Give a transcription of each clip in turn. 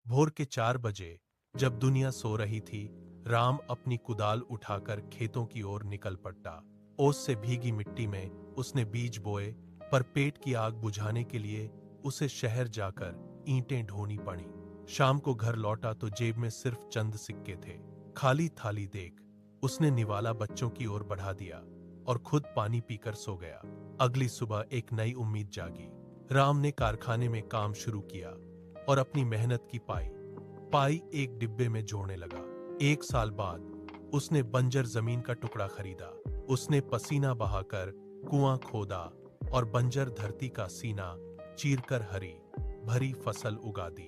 भोर के 4 बजे जब दुनिया सो रही थी, राम अपनी कुदाल उठाकर खेतों की ओर निकल पड़ा। ओस से भीगी मिट्टी में उसने बीज बोए, पर पेट की आग बुझाने के लिए उसे शहर जाकर ईंटें ढोनी पड़ी। शाम को घर लौटा तो जेब में सिर्फ चंद सिक्के थे। खाली थाली देख उसने निवाला बच्चों की ओर बढ़ा दिया और खुद पानी पीकर सो गया। अगली सुबह एक नई उम्मीद जागी। राम ने कारखाने में काम शुरू किया और अपनी मेहनत की पाई एक डिब्बे में जोड़ने लगा। 1 साल बाद उसने बंजर जमीन का टुकड़ा खरीदा। उसने पसीना बहाकर कुआं खोदा और बंजर धरती का सीना चीरकर हरी भरी फसल उगा दी।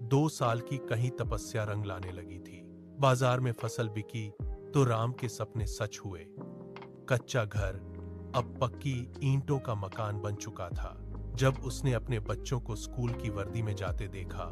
2 साल की कहीं तपस्या रंग लाने लगी थी। बाजार में फसल बिकी तो राम के सपने सच हुए। कच्चा घर अब पक्की ईंटों का मकान बन चुका था। जब उसने अपने बच्चों को स्कूल की वर्दी में जाते देखा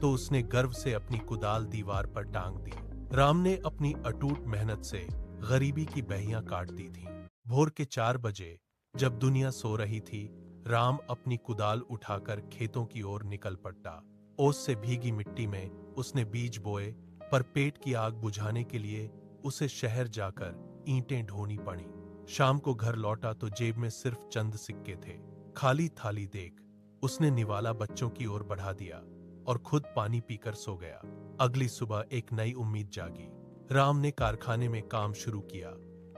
तो उसने गर्व से अपनी कुदाल दीवार पर टांग दी। राम ने अपनी अटूट मेहनत से गरीबी की बहियां काट दी थीं। भोर के 4 बजे जब दुनिया सो रही थी, राम अपनी कुदाल उठाकर खेतों की ओर निकल पड़ा। ओस से भीगी मिट्टी में उसने बीज बोए, पर पेट की आग बुझाने के लिए उसे शहर जाकर ईंटें ढोनी पड़ी। शाम को घर लौटा तो जेब में सिर्फ चंद सिक्के थे। खाली थाली देख उसने निवाला बच्चों की ओर बढ़ा दिया और खुद पानी पीकर सो गया। अगली सुबह एक नई उम्मीद जागी। राम ने कारखाने में काम शुरू किया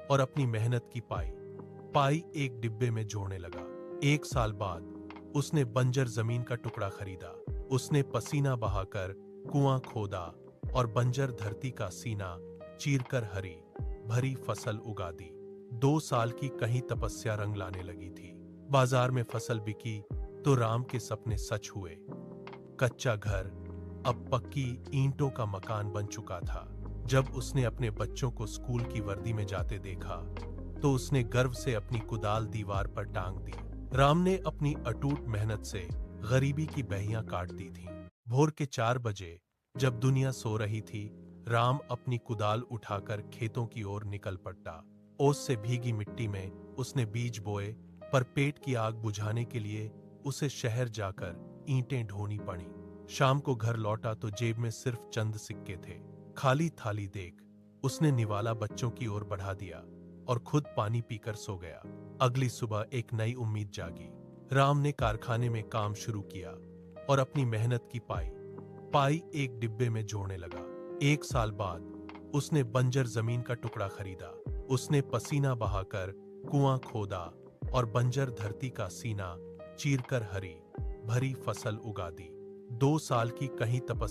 और अपनी मेहनत की पाई एक डिब्बे में जोड़ने लगा। 1 साल बाद उसने बंजर जमीन का टुकड़ा खरीदा। उसने पसीना बहाकर कुआं खोदा और बंजर धरती का सीना चीरकर हरी भरी फसल उगा दी। 2 साल की कहीं तपस्या रंग लाने लगी थी। बाजार में फसल बिकी तो राम के सपने सच हुए। कच्चा घर अब पक्की ईंटों का मकान बन चुका था। जब उसने अपने बच्चों को स्कूल की वर्दी में जाते देखा तो उसने गर्व से अपनी कुदाल दीवार पर टांग दी। राम ने अपनी अटूट मेहनत से गरीबी की बहियां काट दी थीं। भोर के 4 बजे जब दुनिया सो रही थी, राम अपनी कुदाल उठाकर खेतों की ओर निकल पड़ा। ओस से भीगी मिट्टी में उसने बीज बोए, पर पेट की आग बुझाने के लिए उसे शहर जाकर ईंटें ढोनी पड़ी। शाम को घर लौटा तो जेब में सिर्फ चंद सिक्के थे। खाली थाली देख उसने निवाला बच्चों की ओर बढ़ा दिया और खुद पानी पीकर सो गया। अगली सुबह एक नई उम्मीद जागी। राम ने कारखाने में काम शुरू किया और अपनी मेहनत की पाई एक डिब्बे में जोड़ने लगा। 1 साल बाद उसने बंजर जमीन का टुकड़ा खरीदा। उसने पसीना बहाकर कुआं खोदा और बंजर धरती का सीना चीरकर हरी भरी फसल उगा दी। 2 साल की कहीं तपस्या